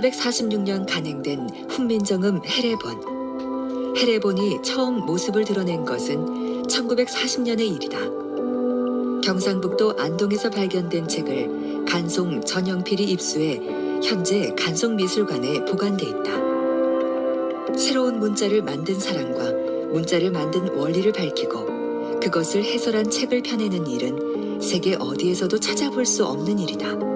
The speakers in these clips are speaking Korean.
1446년 간행된 훈민정음 해례본. 해례본이 처음 모습을 드러낸 것은 1940년의 일이다. 경상북도 안동에서 발견된 책을 간송 전영필이 입수해 현재 간송미술관에 보관돼 있다. 새로운 문자를 만든 사람과 문자를 만든 원리를 밝히고 그것을 해설한 책을 펴내는 일은 세계 어디에서도 찾아볼 수 없는 일이다.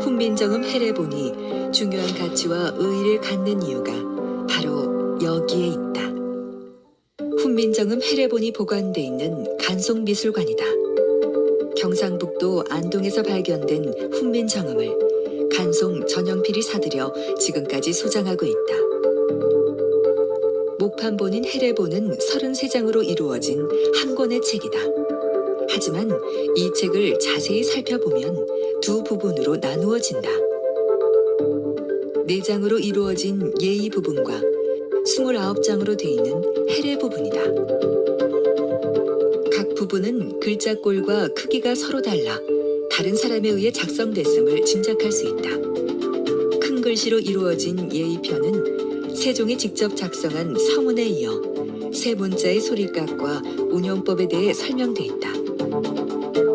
훈민정음 해례본이 중요한 가치와 의의를 갖는 이유가 바로 여기에 있다. 훈민정음 해례본이 보관돼 있는 간송미술관이다. 경상북도 안동에서 발견된 훈민정음을 간송 전영필이 사들여 지금까지 소장하고 있다. 목판본인 해례본은 33장으로 이루어진 한 권의 책이다. 하지만 이 책을 자세히 살펴보면 두 부분으로 나누어진다. 4장으로 이루어진 예의 부분과 29장으로 되어 있는 해례 부분이다. 각 부분은 글자꼴과 크기가 서로 달라 다른 사람에 의해 작성됐음을 짐작할 수 있다. 큰 글씨로 이루어진 예의편은 세종이 직접 작성한 서문에 이어 세 문자의 소리값과 운용법에 대해 설명돼 있다.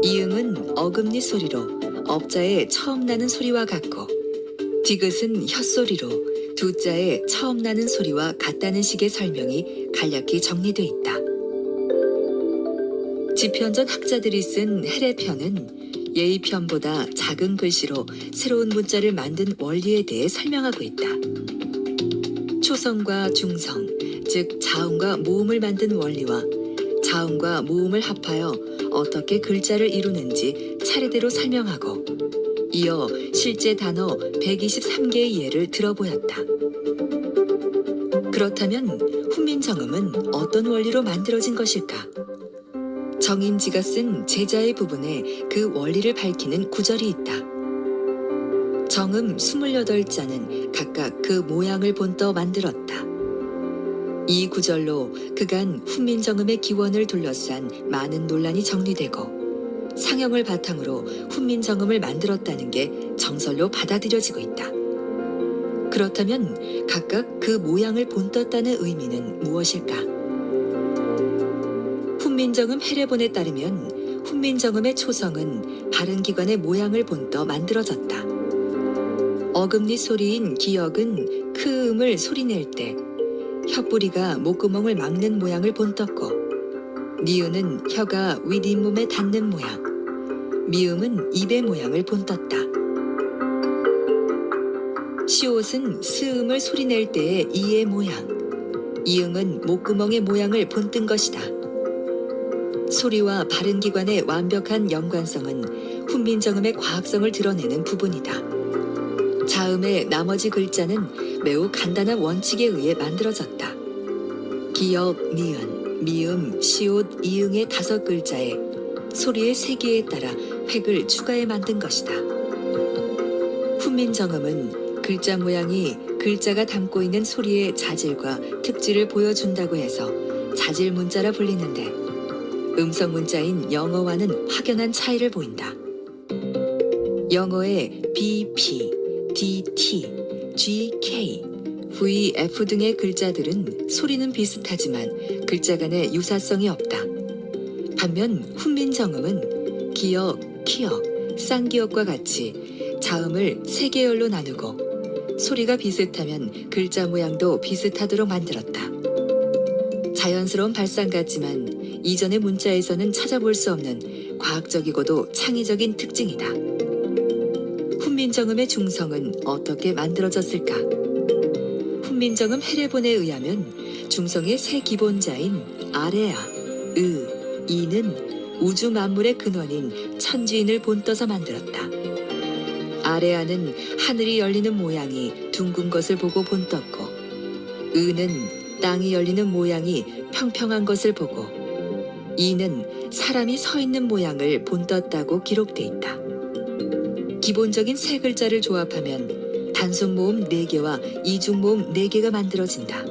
이응은 어금니 소리로 업자의 처음 나는 소리와 같고 디귿은 혓소리로 두 자의 처음 나는 소리와 같다는 식의 설명이 간략히 정리돼 있다. 지편전 학자들이 쓴 해례편은 예의편보다 작은 글씨로 새로운 문자를 만든 원리에 대해 설명하고 있다. 초성과 중성, 즉 자음과 모음을 만든 원리와 자음과 모음을 합하여 어떻게 글자를 이루는지 차례대로 설명하고 이어 실제 단어 123개의 예를 들어보였다. 그렇다면 훈민정음은 어떤 원리로 만들어진 것일까? 정인지가 쓴 제자의 부분에 그 원리를 밝히는 구절이 있다. 정음 28자는 각각 그 모양을 본떠 만들었다. 이 구절로 그간 훈민정음의 기원을 둘러싼 많은 논란이 정리되고 상형을 바탕으로 훈민정음을 만들었다는 게 정설로 받아들여지고 있다. 그렇다면 각각 그 모양을 본떴다는 의미는 무엇일까? 훈민정음 해례본에 따르면 훈민정음의 초성은 발음기관의 모양을 본떠 만들어졌다. 어금니 소리인 기역은 크음을 소리낼 때 혀뿌리가 목구멍을 막는 모양을 본떴고 니은은 혀가 윗잇몸에 닿는 모양, 미음은 입의 모양을 본떴다. 시옷은 스음을 소리낼 때의 이의 모양, 이응은 목구멍의 모양을 본뜬 것이다. 소리와 발음기관의 완벽한 연관성은 훈민정음의 과학성을 드러내는 부분이다. 자음의 나머지 글자는 매우 간단한 원칙에 의해 만들어졌다. 기역, 니은, 미음, 시옷, 이응의 5글자에 소리의 세기에 따라 획을 추가해 만든 것이다. 훈민정음은 글자 모양이 글자가 담고 있는 소리의 자질과 특질을 보여준다고 해서 자질문자라 불리는데 음성 문자인 영어와는 확연한 차이를 보인다. 영어의 BP, DT, GK, VF 등의 글자들은 소리는 비슷하지만 글자 간의 유사성이 없다. 반면 훈민정음은 기역, 키역, 쌍기역과 같이 자음을 3계열로 나누고 소리가 비슷하면 글자 모양도 비슷하도록 만들었다. 자연스러운 발상 같지만 이전의 문자에서는 찾아볼 수 없는 과학적이고도 창의적인 특징이다. 훈민정음의 중성은 어떻게 만들어졌을까? 훈민정음 해례본에 의하면 중성의 세 기본자인 아레아, 의, 이는 우주 만물의 근원인 천지인을 본떠서 만들었다. 아레아는 하늘이 열리는 모양이 둥근 것을 보고 본떴고 의는 땅이 열리는 모양이 평평한 것을 보고 이는 사람이 서 있는 모양을 본떴다고 기록돼 있다. 기본적인 세 글자를 조합하면 단순 모음 4개와 이중 모음 4개가 만들어진다.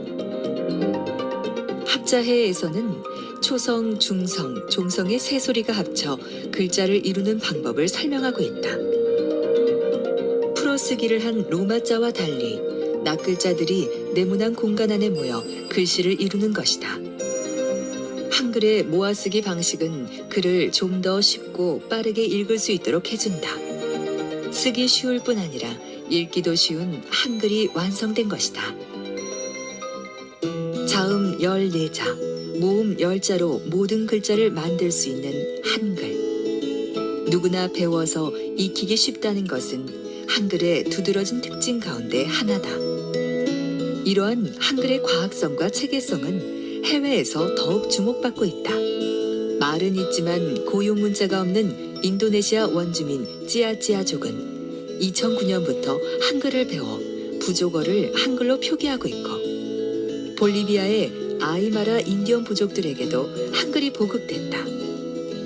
합자해에서는 초성, 중성, 종성의 세 소리가 합쳐 글자를 이루는 방법을 설명하고 있다. 풀어쓰기를 한 로마자와 달리 낱글자들이 네모난 공간 안에 모여 글씨를 이루는 것이다. 한글의 모아쓰기 방식은 글을 좀 더 쉽고 빠르게 읽을 수 있도록 해준다. 쓰기 쉬울 뿐 아니라 읽기도 쉬운 한글이 완성된 것이다. 자음 14자, 모음 10자로 모든 글자를 만들 수 있는 한글. 누구나 배워서 익히기 쉽다는 것은 한글의 두드러진 특징 가운데 하나다. 이러한 한글의 과학성과 체계성은 해외에서 더욱 주목받고 있다. 말은 있지만 고유 문자가 없는 인도네시아 원주민 찌아찌아족은 2009년부터 한글을 배워 부족어를 한글로 표기하고 있고 볼리비아의 아이마라 인디언 부족들에게도 한글이 보급됐다.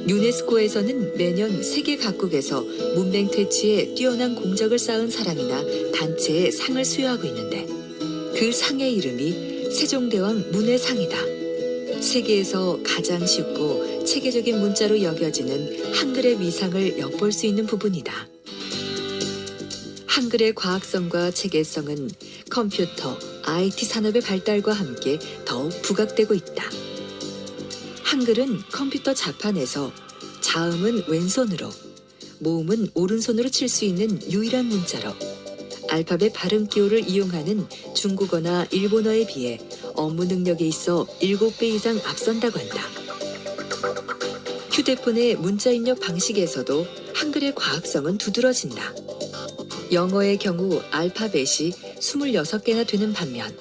유네스코에서는 매년 세계 각국에서 문맹 퇴치에 뛰어난 공적을 쌓은 사람이나 단체의 상을 수여하고 있는데 그 상의 이름이 세종대왕 문해상이다. 세계에서 가장 쉽고 체계적인 문자로 여겨지는 한글의 위상을 엿볼 수 있는 부분이다. 한글의 과학성과 체계성은 컴퓨터, IT 산업의 발달과 함께 더욱 부각되고 있다. 한글은 컴퓨터 자판에서 자음은 왼손으로, 모음은 오른손으로 칠 수 있는 유일한 문자로 알파벳 발음 기호를 이용하는 중국어나 일본어에 비해 업무 능력에 있어 7배 이상 앞선다고 한다. 휴대폰의 문자 입력 방식에서도 한글의 과학성은 두드러진다. 영어의 경우 알파벳이 26개나 되는 반면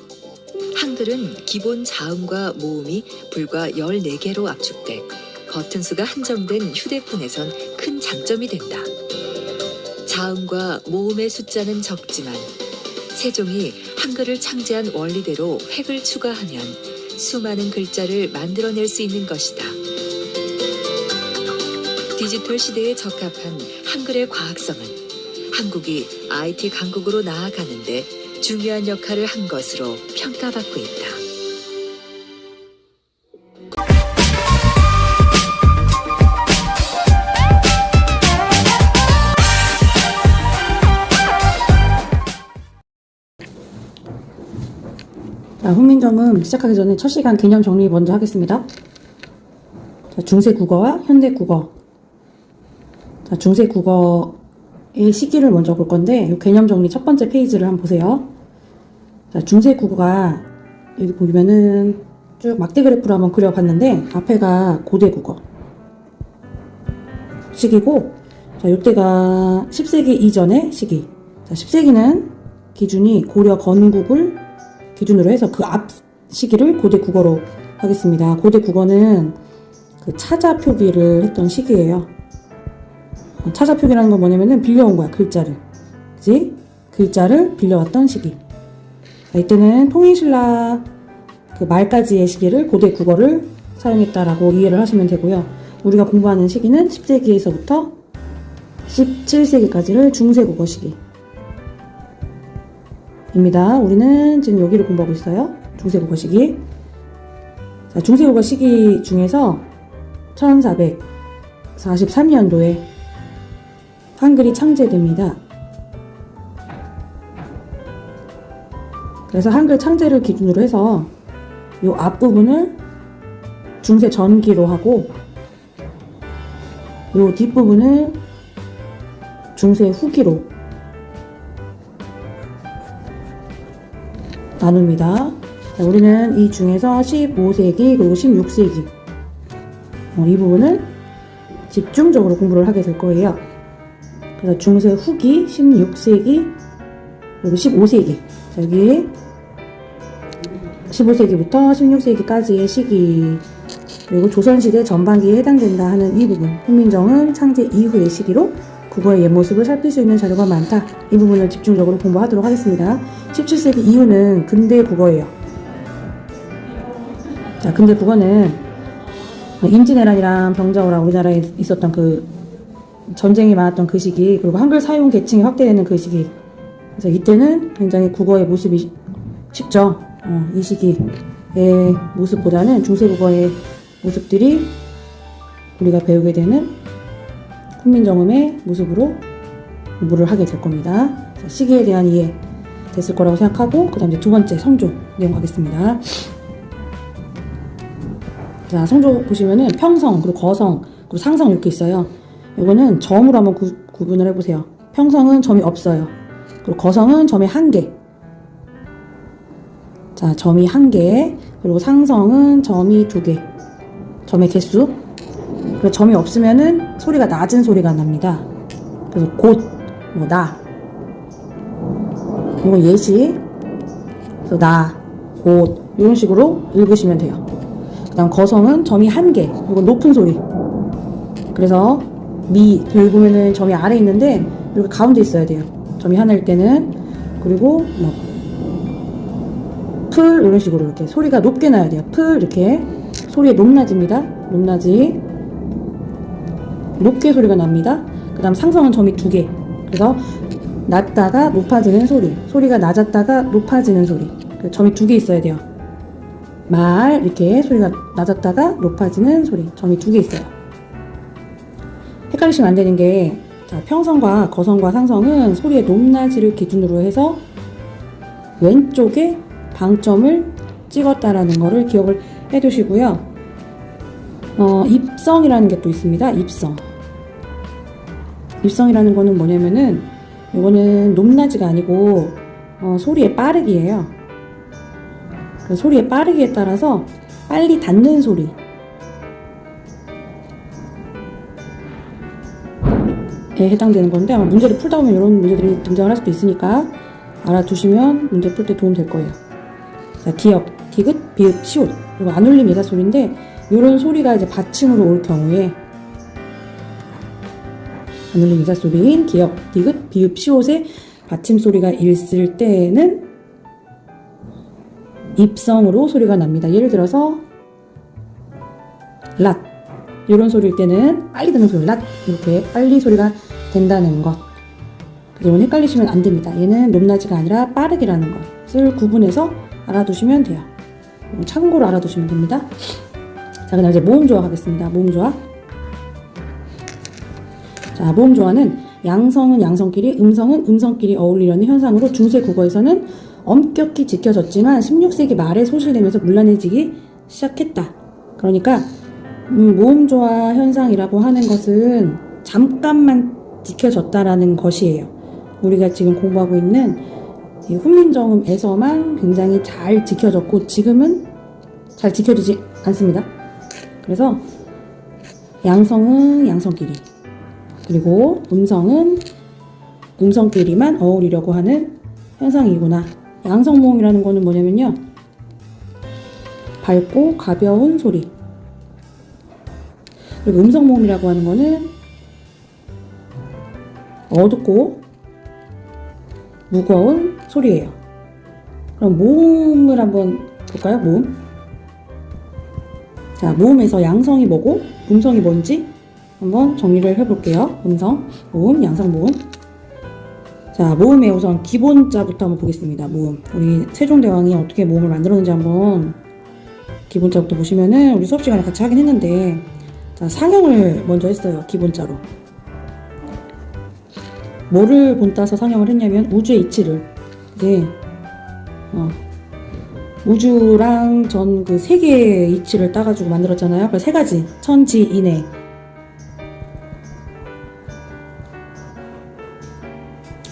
한글은 기본 자음과 모음이 불과 14개로 압축돼 버튼 수가 한정된 휴대폰에선 큰 장점이 된다. 자음과 모음의 숫자는 적지만 세종이 한글을 창제한 원리대로 획을 추가하면 수많은 글자를 만들어낼 수 있는 것이다. 디지털 시대에 적합한 한글의 과학성은 한국이 IT 강국으로 나아가는데 중요한 역할을 한 것으로 평가받고 있다. 자, 훈민정음 시작하기 전에 첫 시간 개념 정리 먼저 하겠습니다. 자, 중세 국어와 현대 국어. 자, 중세 국어의 시기를 먼저 볼 건데, 이 개념 정리 첫 번째 페이지를 한번 보세요. 자, 중세 국어가 여기 보면은 쭉 막대 그래프로 한번 그려봤는데, 앞에가 고대 국어 시기고, 자, 이때가 10세기 이전의 시기. 자, 10세기는 기준이 고려 건국을 기준으로 해서 그 앞 시기를 고대 국어로 하겠습니다. 고대 국어는 그 차자 표기를 했던 시기예요. 차자 표기라는 건 뭐냐면은 빌려온 거야, 글자를. 그치? 글자를 빌려왔던 시기. 이때는 통일신라 그 말까지의 시기를 고대 국어를 사용했다라고 이해를 하시면 되고요. 우리가 공부하는 시기는 10세기에서부터 17세기까지를 중세 국어 시기. 입니다. 우리는 지금 여기를 공부하고 있어요. 중세국어 시기. 자, 중세국어 시기 중에서 1443년도에 한글이 창제됩니다. 그래서 한글 창제를 기준으로 해서 이 앞부분을 중세 전기로 하고 이 뒷부분을 중세 후기로 나눕니다. 자, 우리는 이 중에서 15세기 그리고 16세기 이 부분을 집중적으로 공부를 하게 될 거예요. 그래서 중세 후기, 16세기 그리고 15세기. 자, 여기 15세기부터 16세기까지의 시기 그리고 조선시대 전반기에 해당된다 하는 이 부분, 훈민정음 창제 이후의 시기로 국어의 옛 모습을 살필 수 있는 자료가 많다. 이 부분을 집중적으로 공부하도록 하겠습니다. 17세기 이후는 근대 국어예요. 자, 근데 그거는 임진왜란이랑 병자호랑 우리나라에 있었던 그 전쟁이 많았던 그 시기, 그리고 한글 사용 계층이 확대되는 그 시기. 그래서 이때는 굉장히 국어의 모습이 쉽죠. 이 시기의 모습보다는 중세국어의 모습들이 우리가 배우게 되는 훈민정음의 모습으로 공부를 하게 될 겁니다. 자, 시기에 대한 이해 됐을 거라고 생각하고, 그 다음에 두 번째 성조 내용 가겠습니다. 자, 성조 보시면은 평성, 그리고 거성, 그리고 상성 이렇게 있어요. 이거는 점으로 한번 구분을 해보세요. 평성은 점이 없어요. 그리고 거성은 점이 1개. 자, 점이 1개. 그리고 상성은 점이 2개. 점의 개수. 그리고 점이 없으면은 소리가 낮은 소리가 납니다. 그래서 곧, 나. 이건 예시. 그래서 나, 곧 이런 식으로 읽으시면 돼요. 그 다음 거성은 점이 1개. 이건 높은 소리. 그래서 여기 보면은 점이 아래에 있는데 이렇게 가운데 있어야 돼요. 점이 하나일 때는. 그리고 풀 이런 식으로 이렇게 소리가 높게 나야 돼요. 풀 이렇게 소리의 높낮이입니다. 높낮이 높게 소리가 납니다. 그 다음 상성은 점이 2개. 그래서 낮다가 높아지는 소리, 소리가 낮았다가 높아지는 소리. 점이 2개 있어야 돼요. 말 이렇게 소리가 낮았다가 높아지는 소리, 점이 2개 있어요. 헷갈리시면 안 되는 게, 자, 평성과 거성과 상성은 소리의 높낮이를 기준으로 해서 왼쪽에 방점을 찍었다라는 거를 기억을 해 두시고요. 입성이라는 게 또 있습니다. 입성이라는 거는 뭐냐면은, 이거는 높낮이가 아니고 소리의 빠르기예요. 소리의 빠르기에 따라서 빨리 닿는 소리에 해당되는 건데, 아마 문제를 풀다 보면 이런 문제들이 등장을 할 수도 있으니까 알아두시면 문제 풀 때 도움 될 거예요. 자, 기역, 디귿, 비읍, 시옷. 그리고 안울림 예사소리인데, 이런 소리가 이제 받침으로 올 경우에 안울림 예사소리인 기역, 디귿, 비읍, 시옷의 받침 소리가 있을 때에는 입성으로 소리가 납니다. 예를 들어서 랏 이런 소리일 때는 빨리 듣는 소리, 랏 이렇게 빨리 소리가 된다는 것. 그래서 헷갈리시면 안 됩니다. 얘는 높낮이가 아니라 빠르기라는 것을 구분해서 알아두시면 돼요. 참고로 알아두시면 됩니다. 자, 그다음 이제 모음조화 하겠습니다. 모음조화. 자, 모음조화는 양성은 양성끼리, 음성은 음성끼리 어울리려는 현상으로 중세 국어에서는 엄격히 지켜졌지만 16세기 말에 소실되면서 문란해지기 시작했다. 그러니까 모음조화 현상이라고 하는 것은 잠깐만 지켜졌다라는 것이에요. 우리가 지금 공부하고 있는 이 훈민정음에서만 굉장히 잘 지켜졌고, 지금은 잘 지켜지지 않습니다. 그래서 양성은 양성끼리, 그리고 음성은 음성끼리만 어울리려고 하는 현상이구나. 양성모음이라는 거는 뭐냐면요, 밝고 가벼운 소리. 그리고 음성모음이라고 하는 거는 어둡고 무거운 소리예요. 그럼 모음을 한번 볼까요? 모음. 자, 모음에서 양성이 뭐고 음성이 뭔지 한번 정리를 해볼게요. 음성, 모음, 양성, 모음. 자, 모음의 우선 기본자부터 한번 보겠습니다. 모음. 우리 세종대왕이 어떻게 모음을 만들었는지 한번 기본자부터 보시면은, 우리 수업 시간에 같이 하긴 했는데, 자, 상형을 먼저 했어요. 기본자로. 뭐를 본따서 상형을 했냐면 우주의 이치를. 이제 우주랑 전 그 세 개의 이치를 따가지고 만들었잖아요. 그래서 세 가지, 천지, 인해.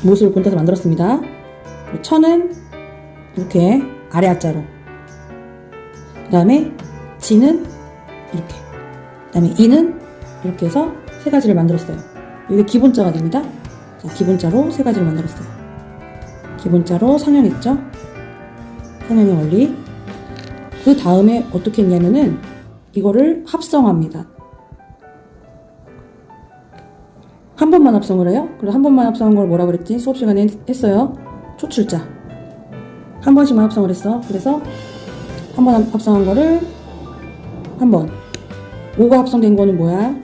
못을 본따서 만들었습니다. 천은 이렇게 아래 하자로, 그 다음에 지는 이렇게, 그 다음에 이는 이렇게 해서 세 가지를 만들었어요. 이게 기본자가 됩니다. 자, 기본자로 세 가지를 만들었어요. 기본자로 상형했죠. 상형의 원리. 그 다음에 어떻게 했냐면은 이거를 합성합니다. 한 번만 합성을 해요. 그래서 한 번만 합성한 걸 뭐라 그랬지? 수업 시간에 했어요. 초출자. 한 번씩만 합성을 했어. 그래서 한 번 합성한 거를 한번 5가 합성된 거는 뭐야?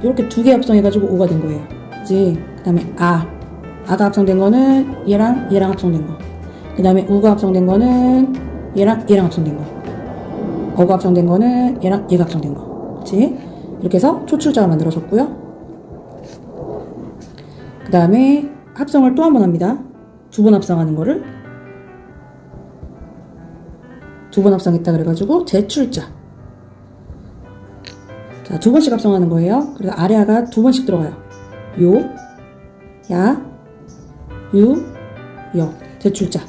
이렇게 두 개 합성해가지고 5가 된 거예요. 그치? 그 다음에 아가 합성된 거는 얘랑 합성된 거. 그 다음에 우가 합성된 거는 얘랑 합성된 거. 어가 합성된 거는 얘가 합성된 거. 그치? 이렇게 해서 초출자가 만들어졌고요. 그 다음에 합성을 또 한 번 합니다. 두 번 합성하는 거를 두 번 합성했다 그래가지고 제출자. 자, 두 번씩 합성하는 거예요. 그래서 아래아가 두 번씩 들어가요. 요, 야, 유, 여. 제출자.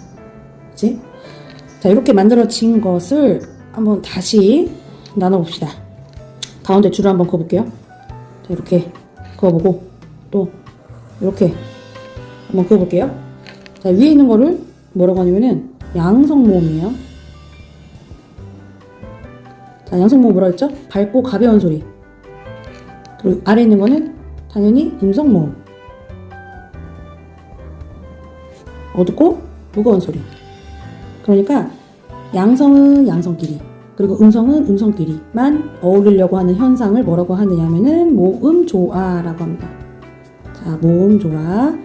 그치? 자, 이렇게 만들어진 것을 한번 다시 나눠봅시다. 가운데 줄을 한번 그어볼게요. 자, 이렇게 그어보고 또 이렇게 한번 그어볼게요. 자, 위에 있는 거를 뭐라고 하냐면은 양성모음이에요. 자, 양성모음 뭐라 했죠? 밝고 가벼운 소리. 그리고 아래 있는 거는 당연히 음성모음. 어둡고 무거운 소리. 그러니까 양성은 양성끼리, 그리고 음성은 음성끼리만 어울리려고 하는 현상을 뭐라고 하느냐면은 모음조화라고 합니다. 자, 모음조화.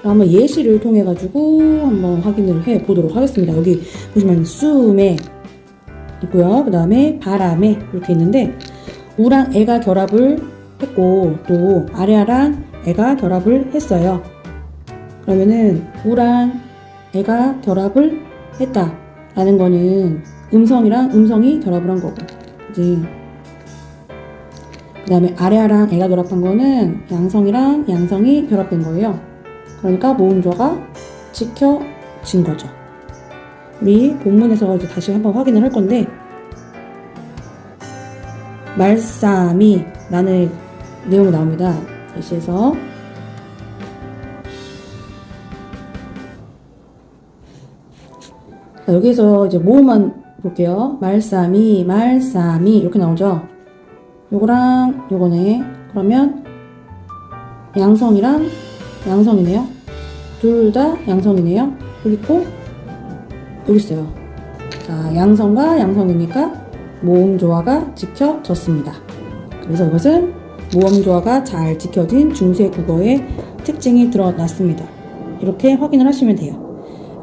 한번 예시를 통해 가지고 한번 확인을 해 보도록 하겠습니다. 여기 보시면 쑥에 있고요. 그 다음에 바람에 이렇게 있는데 우랑 애가 결합을 했고 또 아래아랑 애가 결합을 했어요. 그러면은 우랑 애가 결합을 했다라는 거는 음성이랑 음성이 결합을 한 거고, 그지? 그 다음에 아래아랑 애가 결합한 거는 양성이랑 양성이 결합된 거예요. 그러니까 모음조화가 지켜진 거죠. 우리 본문에서 이제 다시 한번 확인을 할 건데, 말싸미 라는 내용이 나옵니다. 예시에서 자, 여기서 이제 모음만 볼게요. 말싸미 이렇게 나오죠. 요거랑 요거네. 그러면 양성이랑 양성이네요. 둘 다 양성이네요. 여기 있고 여기 있어요. 자, 양성과 양성이니까 모음조화가 지켜졌습니다. 그래서 이것은 모음조화가 잘 지켜진 중세국어의 특징이 드러났습니다. 이렇게 확인을 하시면 돼요.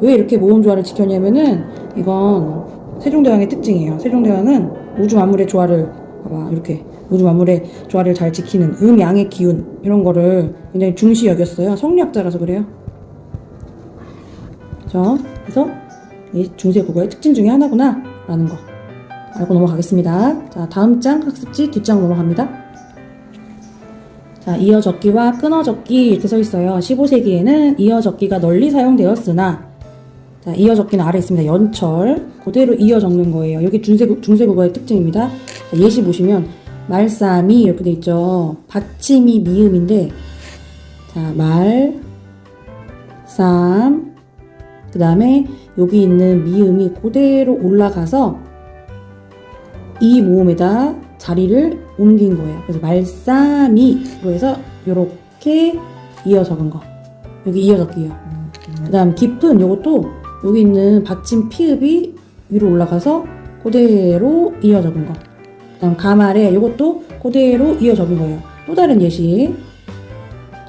왜 이렇게 모음조화를 지켰냐면은 이건 세종대왕의 특징이에요. 세종대왕은 우주 만물의 조화를 봐봐, 이렇게 우주 만물의 조화를 잘 지키는 음양의 기운 이런 거를 굉장히 중시 여겼어요. 성리학자라서 그래요. 자, 그래서 이 중세국어의 특징 중에 하나구나 라는 거 알고 넘어가겠습니다. 자, 다음 장 학습지 뒷장 넘어갑니다. 자, 이어적기와 끊어적기 이렇게 써 있어요. 15세기에는 이어적기가 널리 사용되었으나, 자, 이어적기는 아래 있습니다. 연철 그대로 이어 적는 거예요. 여기 중세국어의 특징입니다. 자, 예시 보시면 말싸미 이렇게 돼 있죠. 받침이 미음인데, 자, 말, 쌈, 그 다음에 여기 있는 미음이 그대로 올라가서 이 모음에다 자리를 옮긴 거예요. 그래서 말싸미로 해서 이렇게 이어 적은 거. 여기 이어 적기예요. 그 다음 깊은 요것도 여기 있는 받침 피읍이 위로 올라가서 그대로 이어 적은 거. 그 다음 가말에 요것도 그대로 이어 적은 거예요. 또 다른 예시.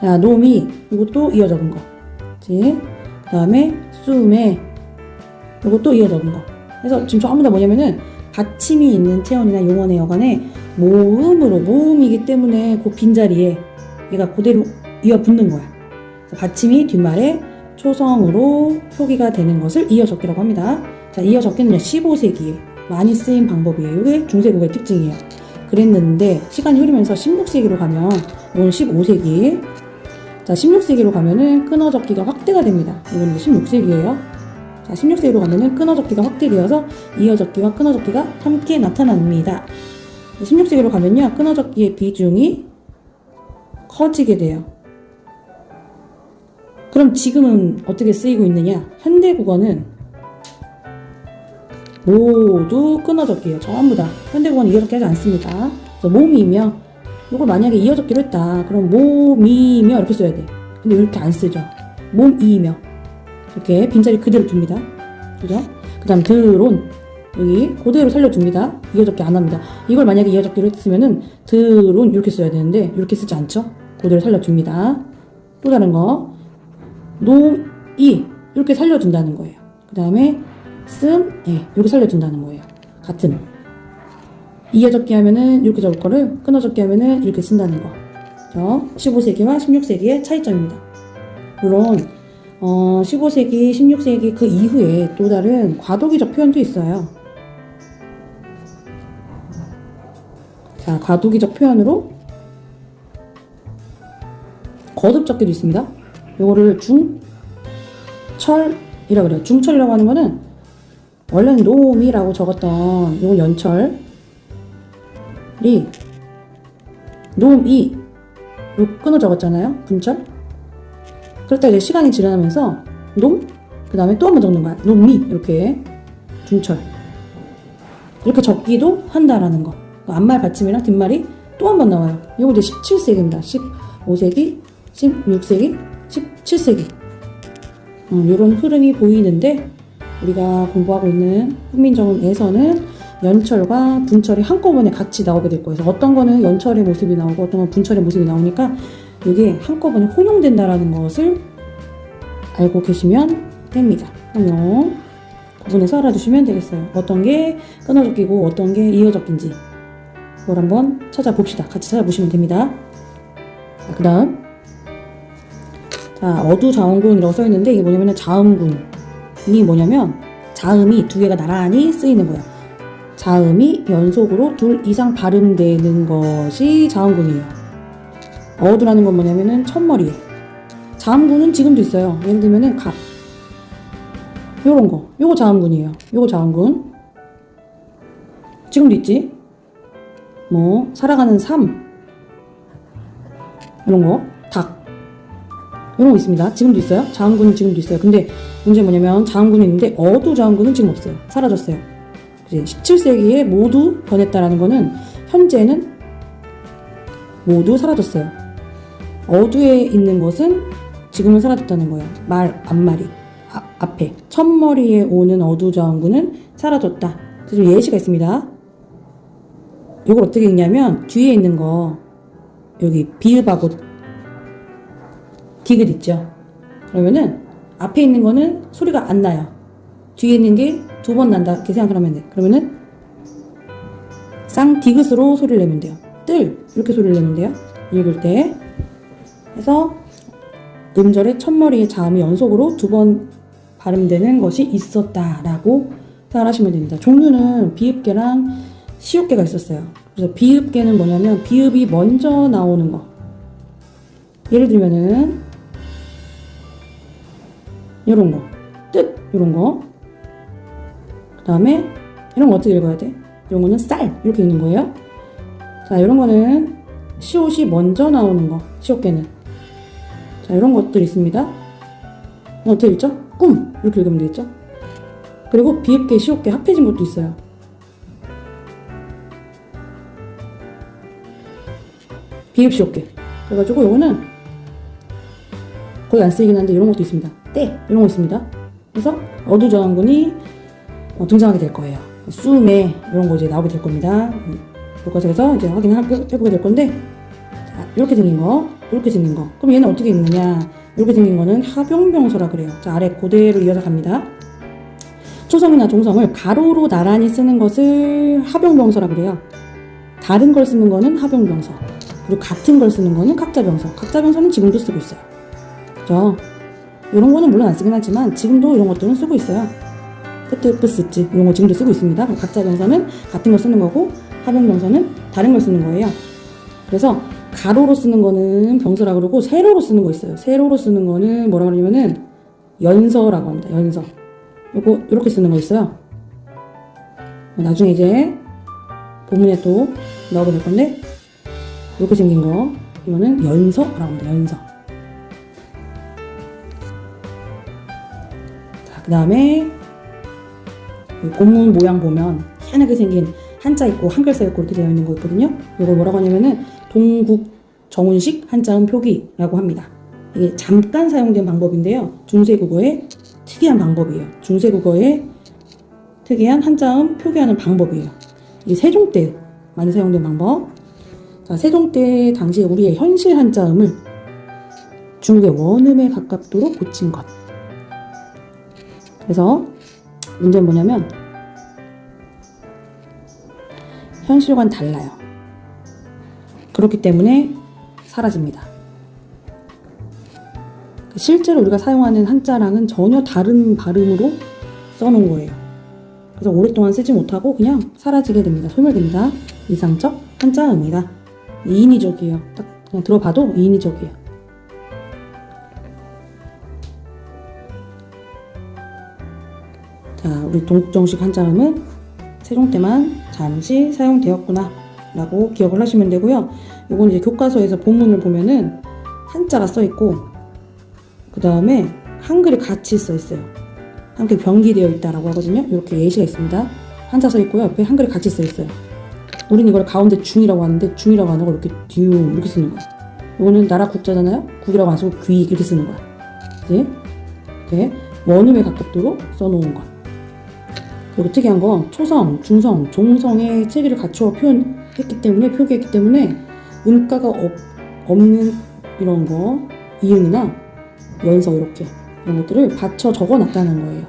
자, 노미 요것도 이어 적은 거. 그치? 그 다음에 쏨에 요것도 이어 적은 거. 그래서 지금 전부 다 뭐냐면은 받침이 있는 체언이나 용언의 여간에 모음이기 때문에 그 빈자리에 얘가 그대로 이어 붙는 거야. 받침이 뒷말에 초성으로 표기가 되는 것을 이어적기라고 합니다. 자, 이어적기는 15세기에 많이 쓰인 방법이에요. 이게 중세국어의 특징이에요. 그랬는데 시간이 흐르면서 16세기로 가면 이건 15세기. 자, 16세기로 가면은 끊어적기가 확대가 됩니다. 이건 이제 16세기예요. 자, 16세기로 가면은 끊어적기가 확대되어서 이어적기와 끊어적기가 함께 나타납니다. 16세기로 가면요, 끊어적기의 비중이 커지게 돼요. 그럼 지금은 어떻게 쓰이고 있느냐? 현대국어는 모두 끊어적기예요. 전부 다. 현대국어는 이어적기 하지 않습니다. 그래서 몸이며, 이걸 만약에 이어적기로 했다. 그럼 몸이며 이렇게 써야 돼. 근데 이렇게 안 쓰죠. 몸이며. 이렇게 빈자리 그대로 둡니다. 그죠? 그 다음 드론. 여기 그대로 살려줍니다. 이어적기 안 합니다. 이걸 만약에 이어적기로 했으면은 들은 이렇게 써야 되는데 이렇게 쓰지 않죠? 그대로 살려줍니다. 또 다른 거 놈이 이렇게 살려준다는 거예요. 그 다음에 이렇게 살려준다는 거예요. 같은 이어적기 하면은 이렇게 적을 거를 끊어적기 하면은 이렇게 쓴다는 거. 15세기와 16세기의 차이점입니다. 물론 15세기, 16세기 그 이후에 또 다른 과도기적 표현도 있어요. 자, 과도기적 표현으로 거듭적기도 있습니다. 요거를 중철이라고 그래요. 중철이라고 하는 거는 원래는 놈이라고 적었던 요건 연철이 놈이 요 끊어 적었잖아요. 분철. 그렇다 이제 시간이 지나면서 놈, 그 다음에 또 한 번 적는 거야. 놈이 이렇게 중철 이렇게 적기도 한다라는 거. 앞말 받침이랑 뒷말이 또 한 번 나와요. 이거 이제 17세기입니다. 15세기, 16세기, 17세기 이런 흐름이 보이는데 우리가 공부하고 있는 훈민정음에서는 연철과 분철이 한꺼번에 같이 나오게 될 거예요. 어떤 거는 연철의 모습이 나오고 어떤 건 분철의 모습이 나오니까 이게 한꺼번에 혼용된다라는 것을 알고 계시면 됩니다. 혼용 구분해서 알아두시면 되겠어요. 어떤 게 끊어적기고 어떤 게 이어적기인지 그걸 한번 찾아봅시다. 같이 찾아보시면 됩니다. 그 다음 어두자음군이라고 써있는데 이게 뭐냐면 자음군이 뭐냐면 자음이 두 개가 나란히 쓰이는 거예요. 자음이 연속으로 둘 이상 발음되는 것이 자음군이에요. 어두라는 건 뭐냐면은 첫머리에 자음군은 지금도 있어요. 예를 들면은 갑 요런 거 요거 자음군이에요. 요거 자음군 지금도 있지. 뭐 살아가는 삶 이런 거 닭 이런 거 있습니다. 지금도 있어요. 자음군은 지금도 있어요. 근데 문제는 뭐냐면 자음군이 있는데 어두 자음군은 지금 없어요. 사라졌어요. 17세기에 모두 변했다라는 거는 현재는 모두 사라졌어요. 어두에 있는 것은 지금은 사라졌다는 거예요. 앞말이 앞에 첫머리에 오는 어두 자음군은 사라졌다. 그래서 예시가 있습니다. 이걸 어떻게 읽냐면 뒤에 있는 거 여기 비읍하고 디귿 있죠. 그러면은 앞에 있는 거는 소리가 안 나요. 뒤에 있는 게 두 번 난다 이렇게 생각을 하면 돼. 그러면은 쌍디귿으로 소리를 내면 돼요. 뜰 이렇게 소리를 내면 돼요. 읽을 때. 그래서 음절의 첫머리에 자음이 연속으로 두 번 발음되는 것이 있었다라고 생각하시면 됩니다. 종류는 비읍계랑 시옷계가 있었어요. 그래서 비읍계는 뭐냐면 비읍이 먼저 나오는 거. 예를 들면은 이런 거, 뜻 이런 거. 그 다음에 이런 거 어떻게 읽어야 돼? 이런 거는 쌀 이렇게 읽는 거예요. 자, 이런 거는 시옷이 먼저 나오는 거. 시옷계는. 자, 이런 것들이 있습니다. 어떻게 읽죠? 꿈 이렇게 읽으면 되겠죠? 그리고 비읍계, 시옷계 합해진 것도 있어요. 비읍, 시옷계. 그래가지고 요거는 거의 안 쓰이긴 한데 이런 것도 있습니다. 때 이런 거 있습니다. 그래서 어두저항군이 등장하게 될 거예요. 수매 이런 거 이제 나오게 될 겁니다. 교과서에서 이제 확인해보게 될 건데 자, 이렇게 생긴 거, 이렇게 생긴 거. 그럼 얘는 어떻게 읽느냐? 이렇게 생긴 거는 합용명서라 그래요. 자, 아래 그대로 이어서 갑니다. 초성이나 종성을 가로로 나란히 쓰는 것을 합용명서라 그래요. 다른 걸 쓰는 거는 합용명서. 그리고 같은 걸 쓰는 거는 각자병서. 각자병서는 지금도 쓰고 있어요. 그죠? 이런 거는 물론 안 쓰긴 하지만 지금도 이런 것들은 쓰고 있어요. 뜻 이런 거 지금도 쓰고 있습니다. 각자병서는 같은 걸 쓰는 거고 합용병서는 다른 걸 쓰는 거예요. 그래서 가로로 쓰는 거는 병서라 그러고 세로로 쓰는 거 있어요. 세로로 쓰는 거는 뭐라 그러냐면은 연서라고 합니다. 연서. 요거 이렇게 쓰는 거 있어요. 나중에 이제 본문에 또 넣어볼 될 건데 이렇게 생긴 거 이거는 연서라고 합니다. 연서. 자, 그 다음에 본문 모양 보면 희한하게 생긴 한자 있고 한글 써 있고 이렇게 되어 있는 거 있거든요. 이걸 뭐라고 하냐면은 동국 정운식 한자음 표기라고 합니다. 이게 잠깐 사용된 방법인데요. 중세국어의 특이한 방법이에요. 중세국어의 특이한 한자음 표기하는 방법이에요. 이게 세종 때 많이 사용된 방법. 자, 세종 때 당시에 우리의 현실 한자음을 중국의 원음에 가깝도록 고친 것. 그래서 문제는 뭐냐면 현실과는 달라요. 그렇기 때문에 사라집니다. 실제로 우리가 사용하는 한자랑은 전혀 다른 발음으로 써놓은 거예요. 그래서 오랫동안 쓰지 못하고 그냥 사라지게 됩니다. 소멸됩니다. 이상적 한자음이다. 인위적이에요. 딱 그냥 들어봐도 인위적이에요. 자, 우리 동국정식 한자음은 세종 때만 잠시 사용되었구나 라고 기억을 하시면 되고요. 이건 이제 교과서에서 본문을 보면은 한자가 써있고 그 다음에 한글이 같이 써있어요. 한글이 병기되어 있다라고 하거든요. 이렇게 예시가 있습니다. 한자 써있고요. 옆에 한글이 같이 써있어요. 우리는 이걸 가운데 중이라고 하는데 중이라고 안 하고 이렇게 듀 이렇게 쓰는 거야. 이거는 나라 국자잖아요. 국이라고 안 쓰고 귀 이렇게 쓰는 거야. 그치? 이렇게 원음에 가깝도록 써놓은 것. 그리고 특이한 건 초성, 중성, 종성의 체계를 갖추어 표기했기 때문에 음가가 없는 이런 거, 이응이나 연서 이렇게 이런 것들을 받쳐 적어놨다는 거예요.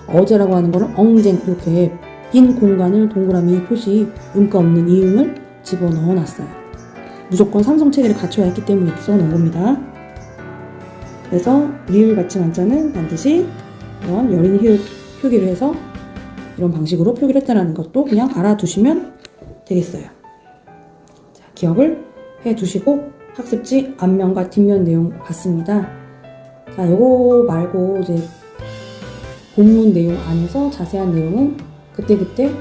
어제라고 하는 거는 엉쟁 이렇게 빈 공간을 동그라미 표시 음가 없는 이응을 집어넣어 놨어요. 무조건 삼성 체계를 갖춰야 했기 때문에 이렇게 써놓은 겁니다. 그래서 리을 받침 한자는 반드시 이런 여린 히읗 표기를 해서 이런 방식으로 표기를 했다는 것도 그냥 알아두시면 되겠어요. 자, 기억을 해두시고 학습지 앞면과 뒷면 내용 봤습니다. 자, 요거 말고 이제 본문 내용 안에서 자세한 내용은 그때그때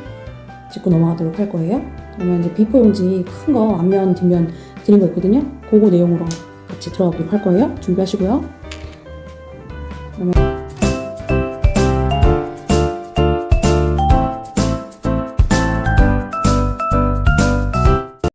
짚고 넘어가도록 할 거예요. 그러면 이제 B4 용지 큰 거 앞면 뒷면 드린 거 있거든요. 그거 내용으로 같이 들어가 보도록 할 거예요. 준비하시고요.